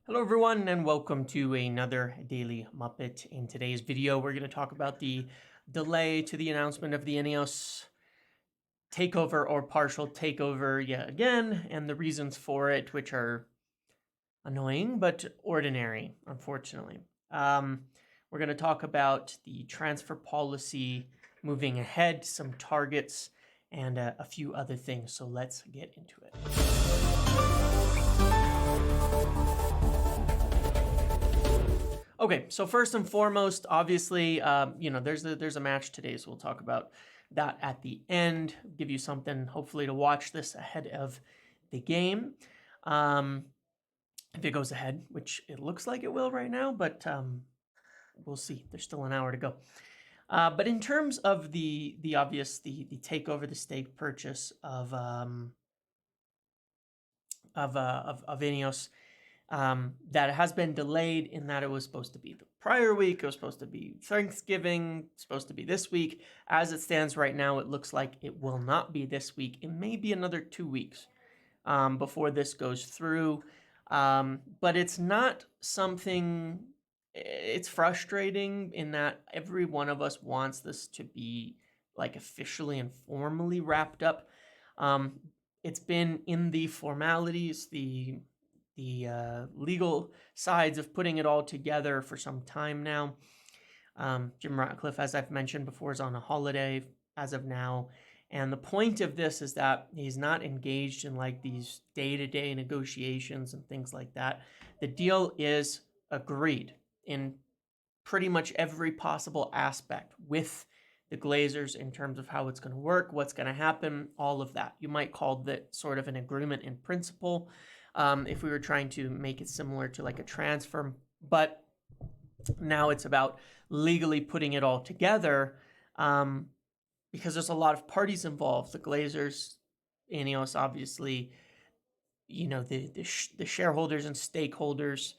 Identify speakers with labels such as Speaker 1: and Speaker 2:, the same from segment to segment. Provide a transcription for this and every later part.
Speaker 1: Hello everyone and welcome to another Daily Muppet. In today's video, we're going to talk about the delay to the announcement of the INEOS takeover or partial takeover yet again, and the reasons for it, which are annoying but ordinary, unfortunately. We're going to talk about the transfer policy moving ahead, some targets, and a few other things. So let's get into it. Okay, so first and foremost, obviously, there's a match today, so we'll talk about that at the end. Give you something, hopefully, to watch this ahead of the game. If it goes ahead, which it looks like it will right now, but we'll see. There's still an hour to go. But in terms of the obvious, the takeover, the stake purchase of INEOS. That has been delayed in that it was supposed to be the prior week. It was supposed to be Thanksgiving, supposed to be this week. As it stands right now, it looks like it will not be this week. It may be another 2 weeks before this goes through. But it's not something, it's frustrating in that every one of us wants this to be like officially and formally wrapped up. It's been in the formalities, the legal sides of putting it all together for some time now. Jim Ratcliffe, as I've mentioned before, is on a holiday as of now. And the point of this is that he's not engaged in like these day-to-day negotiations and things like that. The deal is agreed in pretty much every possible aspect with the Glazers in terms of how it's going to work, what's going to happen, all of that. You might call that sort of an agreement in principle. If we were trying to make it similar to like a transfer, but now it's about legally putting it all together because there's a lot of parties involved. The Glazers, INEOS, obviously, the shareholders and stakeholders.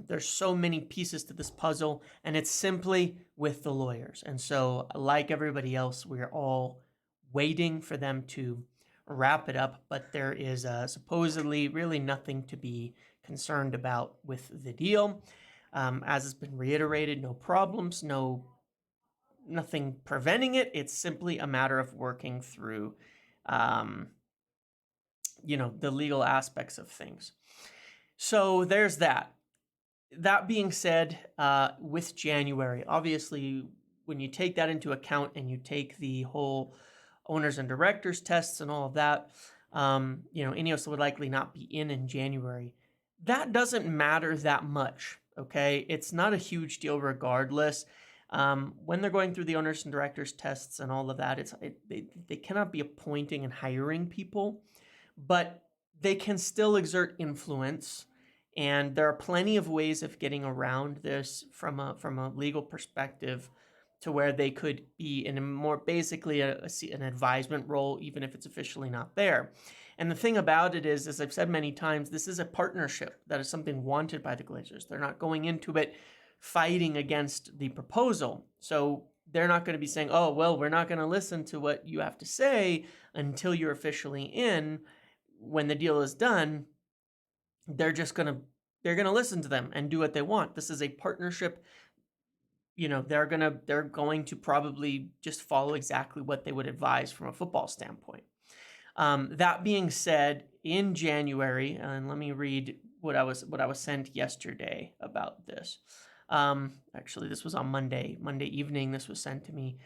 Speaker 1: There's so many pieces to this puzzle, and it's simply with the lawyers. And so, like everybody else, we're all waiting for them to wrap it up, but there is supposedly really nothing to be concerned about with the deal. As has been reiterated, no problems, nothing preventing it. It's simply a matter of working through, the legal aspects of things. So there's that. That being said, with January, obviously, when you take that into account and you take the whole owners and directors tests and all of that, INEOS would likely not be in January. That doesn't matter that much, okay? It's not a huge deal regardless. When they're going through the owners and directors tests and all of that, they cannot be appointing and hiring people, but they can still exert influence. And there are plenty of ways of getting around this from a legal perspective to where they could be in a more basically an advisement role, even if it's officially not there. And the thing about it is, as I've said many times, this is a partnership. That is something wanted by the Glazers. They're not going into it fighting against the proposal. So they're not going to be saying, oh, well, we're not going to listen to what you have to say until you're officially in. When the deal is done, they're going to listen to them and do what they want. This is a partnership. They're going to probably just follow exactly what they would advise from a football standpoint. That being said, in January, and let me read what I was sent yesterday about this. Actually, this was on Monday evening. This was sent to me.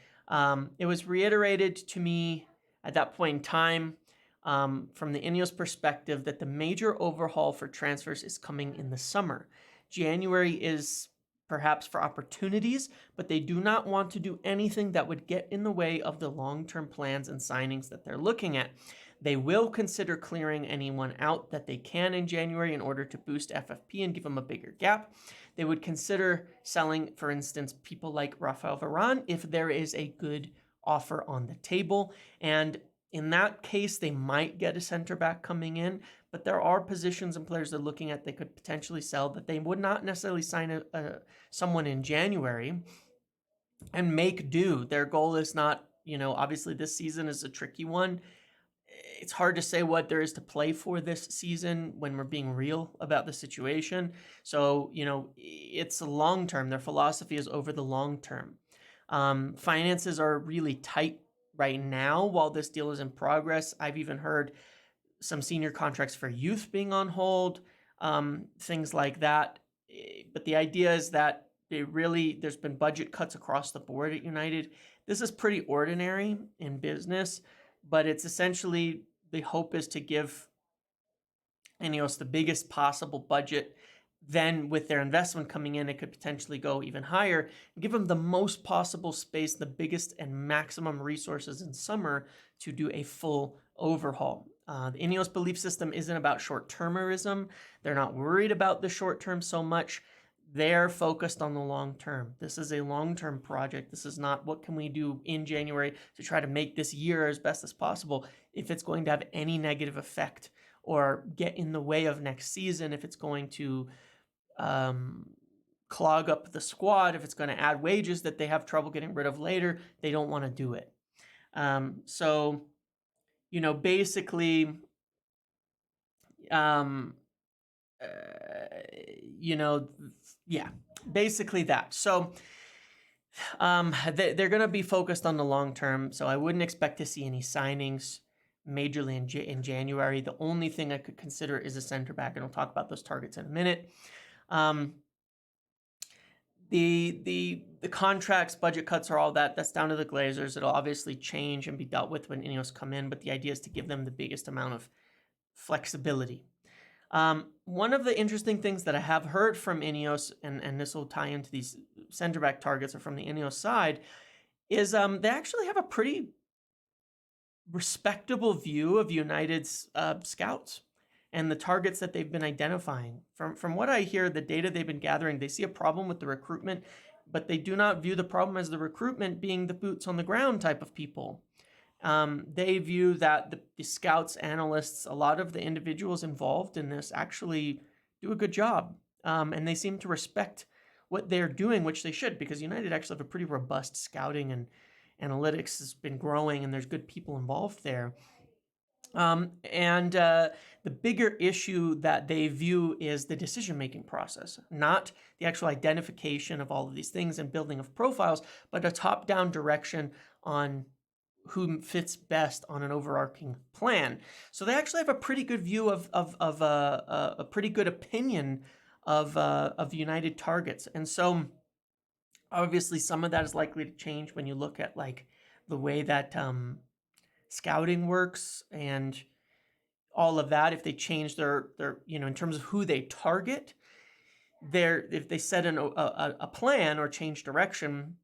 Speaker 1: It was reiterated to me at that point in time from the INEOS perspective that the major overhaul for transfers is coming in the summer. January is perhaps for opportunities, but they do not want to do anything that would get in the way of the long-term plans and signings that they're looking at. They will consider clearing anyone out that they can in January in order to boost FFP and give them a bigger gap. They would consider selling, for instance, people like Rafael Varane if there is a good offer on the table. And in that case, they might get a center back coming in, but there are positions and players they're looking at they could potentially sell that they would not necessarily sign someone in January and make do. Their goal is not, obviously this season is a tricky one. it's hard to say what there is to play for this season when we're being real about the situation. So, it's a long term. Their philosophy is over the long term. Finances are really tight right now while this deal is in progress. I've even heard some senior contracts for youth being on hold, things like that. But the idea is that there's been budget cuts across the board at United. This is pretty ordinary in business, but it's essentially the hope is to give INEOS the biggest possible budget. Then with their investment coming in, it could potentially go even higher. Give them the most possible space, the biggest and maximum resources in summer to do a full overhaul. The INEOS belief system isn't about short-termerism. They're not worried about the short term so much. They're focused on the long term. This is a long-term project. This is not what can we do in January to try to make this year as best as possible if it's going to have any negative effect or get in the way of next season, if it's going to clog up the squad, if it's going to add wages that they have trouble getting rid of later. They don't want to do it. Basically, basically that. So they're going to be focused on the long term. So I wouldn't expect to see any signings majorly in January. The only thing I could consider is a center back, and we'll talk about those targets in a minute. The contracts, budget cuts are all that's down to the Glazers. It'll obviously change and be dealt with when INEOS come in, but the idea is to give them the biggest amount of flexibility. One of the interesting things that I have heard from INEOS, and this will tie into these center back targets or from the INEOS side, is they actually have a pretty respectable view of United's scouts and the targets that they've been identifying. From what I hear, the data they've been gathering, they see a problem with the recruitment, but they do not view the problem as the recruitment being the boots on the ground type of people. They view that the scouts, analysts, a lot of the individuals involved in this actually do a good job. And they seem to respect what they're doing, which they should, because United actually have a pretty robust scouting and analytics has been growing and there's good people involved there. The bigger issue that they view is the decision-making process, not the actual identification of all of these things and building of profiles, but a top-down direction on who fits best on an overarching plan. So they actually have a pretty good view of a pretty good opinion of United targets. And so obviously some of that is likely to change when you look at like the way that scouting works and all of that. If they change their in terms of who they target, if they set a plan or change direction,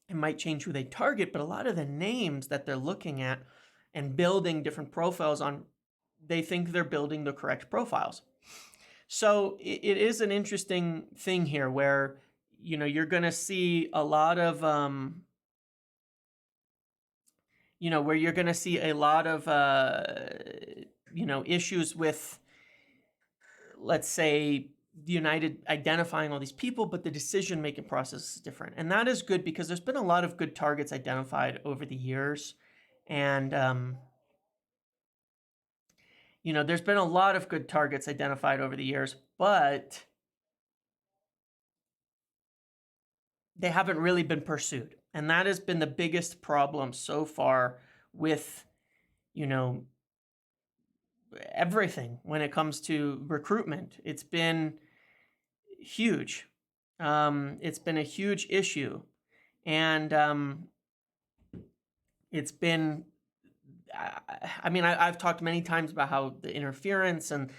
Speaker 1: it might change who they target. But a lot of the names that they're looking at and building different profiles on, they think they're building the correct profiles. So it is an interesting thing here where you're going to see a lot of where you're going to see a lot of issues with, let's say, United identifying all these people, but the decision-making process is different. And that is good because there's been a lot of good targets identified over the years. And, there's been a lot of good targets identified over the years, but they haven't really been pursued. And that has been the biggest problem so far with, everything when it comes to recruitment. It's been huge. It's been a huge issue. And it's been, I've talked many times about how the interference and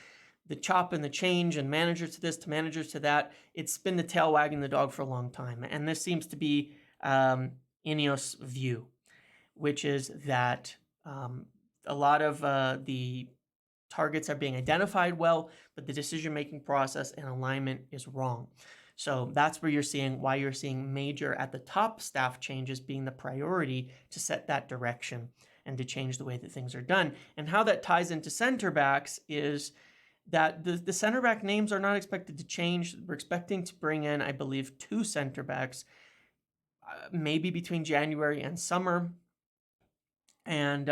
Speaker 1: the chop and the change and managers to this to managers to that, it's been the tail wagging the dog for a long time. And this seems to be INEOS' view, which is that a lot of the targets are being identified well, but the decision-making process and alignment is wrong. So that's why you're seeing major at the top staff changes being the priority to set that direction and to change the way that things are done. And how that ties into center backs is that the center back names are not expected to change. We're expecting to bring in, I believe, 2 center backs, maybe between January and summer. And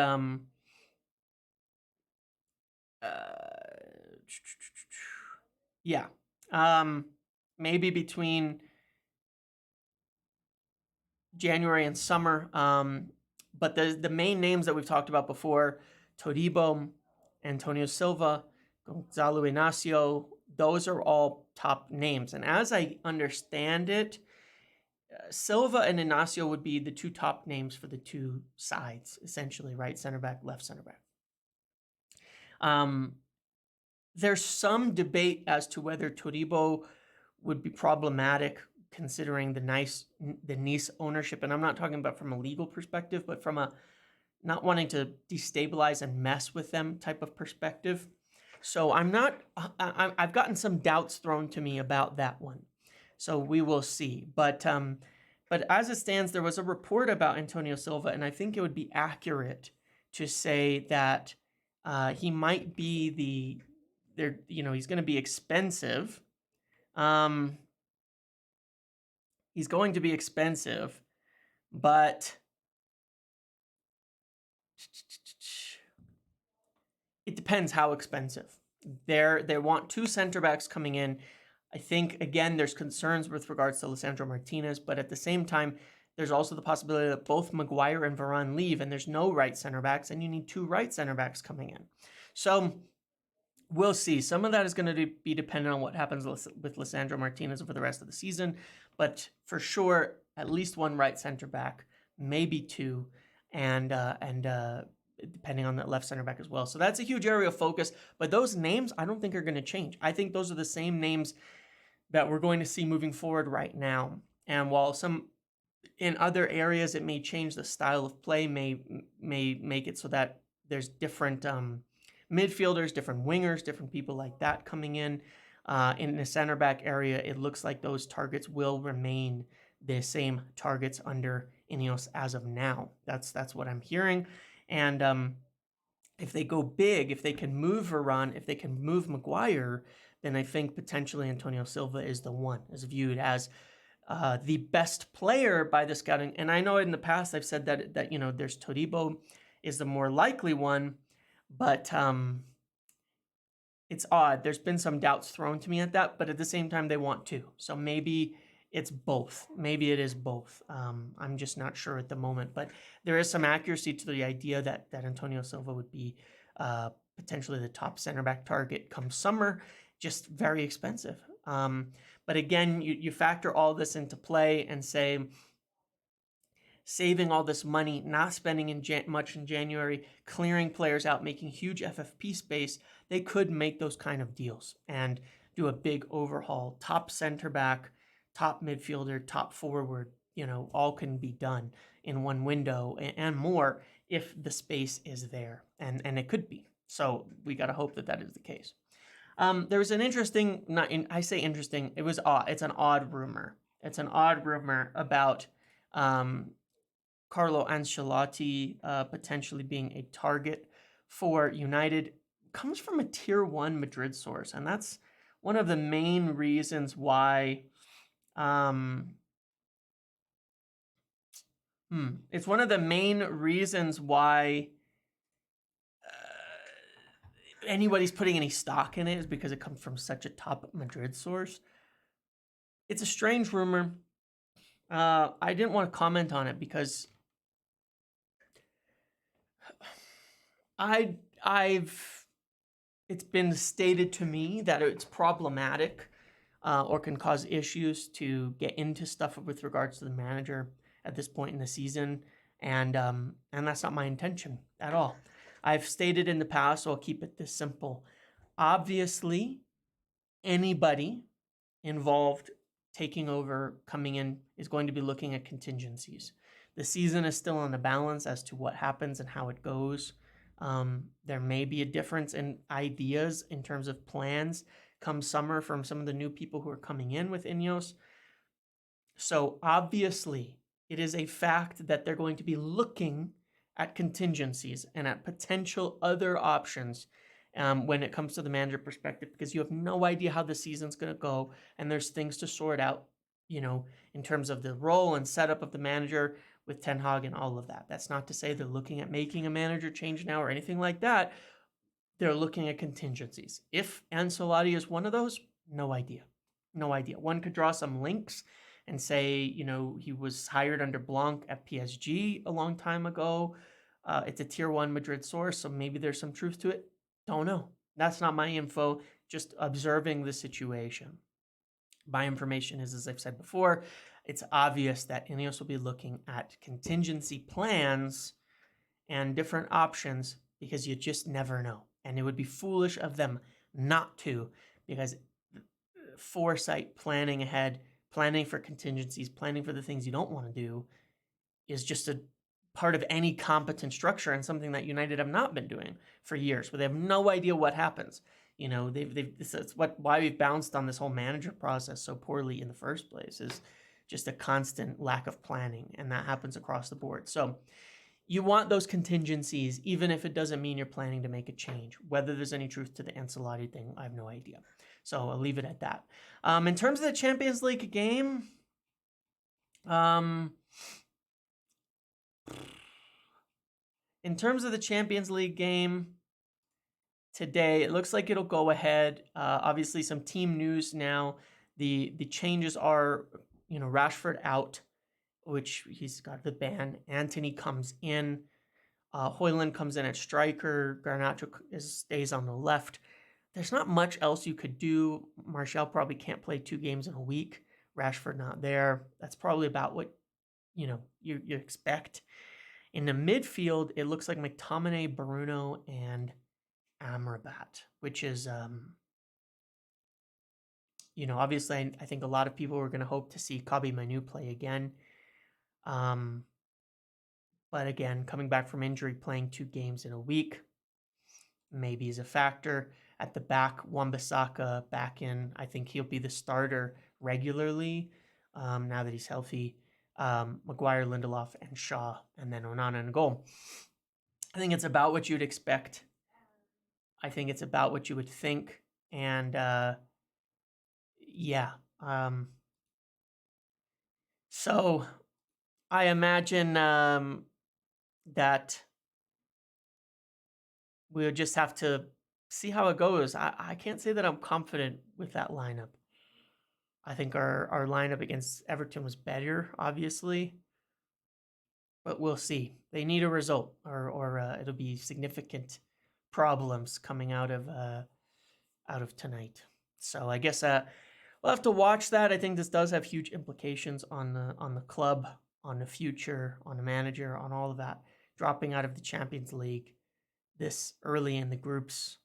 Speaker 1: Yeah. Maybe between January and summer. But the main names that we've talked about before, Todibo, Antonio Silva, Gonzalo Inacio, those are all top names. And as I understand it, Silva and Inacio would be the two top names for the two sides, essentially, right center back, left center back. There's some debate as to whether Todibo would be problematic considering the Nice ownership, and I'm not talking about from a legal perspective, but from a not wanting to destabilize and mess with them type of perspective. So I've gotten some doubts thrown to me about that one. So we will see. But as it stands, there was a report about Antonio Silva, and I think it would be accurate to say that he might be he's going to be expensive. He's going to be expensive, but it depends how expensive. They want two center backs coming in. I think, again, there's concerns with regards to Lisandro Martinez, but at the same time, there's also the possibility that both Maguire and Varane leave, and there's no right center backs, and you need two right center backs coming in. So we'll see. Some of that is going to be dependent on what happens with Lisandro Martinez over the rest of the season, but for sure, at least one right center back, maybe two, and depending on that left center back as well. So that's a huge area of focus, but those names I don't think are going to change. I think those are the same names that we're going to see moving forward right now. And while some in other areas it may change, the style of play may make it so that there's different midfielders, different wingers, different people like that coming in. In the center back area, it looks like those targets will remain the same targets under INEOS as of now. That's what I'm hearing. And if they go big, if they can move Varane, if they can move Maguire, then I think potentially Antonio Silva is the one, is viewed as the best player by the scouting. And I know in the past I've said that there's Todibo is the more likely one, but it's odd. There's been some doubts thrown to me at that, but at the same time they want two. So maybe it's both. Maybe it is both. I'm just not sure at the moment, but there is some accuracy to the idea that Antonio Silva would be potentially the top center back target come summer, just very expensive. But again, you factor all this into play and say, saving all this money, not spending much in January, clearing players out, making huge FFP space, they could make those kind of deals and do a big overhaul. Top center back, top midfielder, top forward, all can be done in one window and more if the space is there, and it could be. So we got to hope that is the case. There was an interesting, I say interesting, it was odd. It's an odd rumor. It's an odd rumor about Carlo Ancelotti potentially being a target for United. Comes from a tier 1 Madrid source, and that's one of the main reasons why it's one of the main reasons why anybody's putting any stock in it is because it comes from such a top Madrid source. It's a strange rumor. I didn't want to comment on it because it's been stated to me that it's problematic or can cause issues to get into stuff with regards to the manager at this point in the season, and that's not my intention at all. I've stated in the past, so I'll keep it this simple. Obviously, anybody involved taking over, coming in, is going to be looking at contingencies. The season is still on the balance as to what happens and how it goes. There may be a difference in ideas in terms of plans come summer from some of the new people who are coming in with INEOS. So obviously, it is a fact that they're going to be looking at contingencies and at potential other options when it comes to the manager perspective, because you have no idea how the season's going to go, and there's things to sort out, in terms of the role and setup of the manager with Ten Hag and all of that. That's not to say they're looking at making a manager change now or anything like that, they're looking at contingencies. If Ancelotti is one of those, no idea. No idea. One could draw some links and say, he was hired under Blanc at PSG a long time ago. It's a tier 1 Madrid source, so maybe there's some truth to it. Don't know. That's not my info, just observing the situation. My information is, as I've said before, it's obvious that INEOS will be looking at contingency plans and different options because you just never know. And it would be foolish of them not to, because foresight, planning ahead, planning for contingencies, planning for the things you don't want to do is just a part of any competent structure, and something that United have not been doing for years, where they have no idea what happens. That's why we've bounced on this whole manager process so poorly in the first place, is just a constant lack of planning, and that happens across the board. So you want those contingencies, even if it doesn't mean you're planning to make a change. Whether there's any truth to the Ancelotti thing, I have no idea. So I'll leave it at that. In terms of the Champions League game, today, it looks like it'll go ahead. Obviously, some team news now. The changes are, Rashford out, which he's got the ban. Antony comes in. Højlund comes in at striker. Garnacho stays on the left. There's not much else you could do. Martial probably can't play 2 games in a week. Rashford not there. That's probably about what you expect. In the midfield, it looks like McTominay, Bruno, and Amrabat, which is obviously I think a lot of people were going to hope to see Kobbie Mainoo play again. But again, coming back from injury, playing 2 games in a week maybe is a factor. At the back, Wan-Bissaka back in. I think he'll be the starter regularly now that he's healthy. Maguire, Lindelof, and Shaw, and then Onana in goal. I think it's about what you'd expect. I think it's about what you would think. And so I imagine that we'll just have to see how it goes. I can't say that I'm confident with that lineup. I think our lineup against Everton was better, obviously. But we'll see. They need a result, or it'll be significant problems coming out of tonight. So I guess we'll have to watch that. I think this does have huge implications on the club, on the future, on the manager, on all of that. Dropping out of the Champions League this early in the groups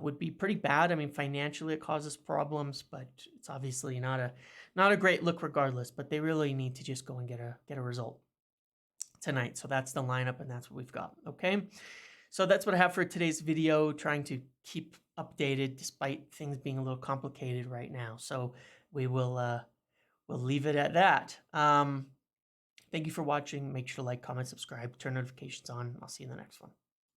Speaker 1: would be pretty bad. I mean, financially it causes problems, but it's obviously not a great look regardless. But they really need to just go and get a result tonight. So that's the lineup, and that's what we've got. Okay. So that's what I have for today's video, trying to keep updated despite things being a little complicated right now. So we'll leave it at that. Thank you for watching. Make sure to like, comment, subscribe, turn notifications on. I'll see you in the next one.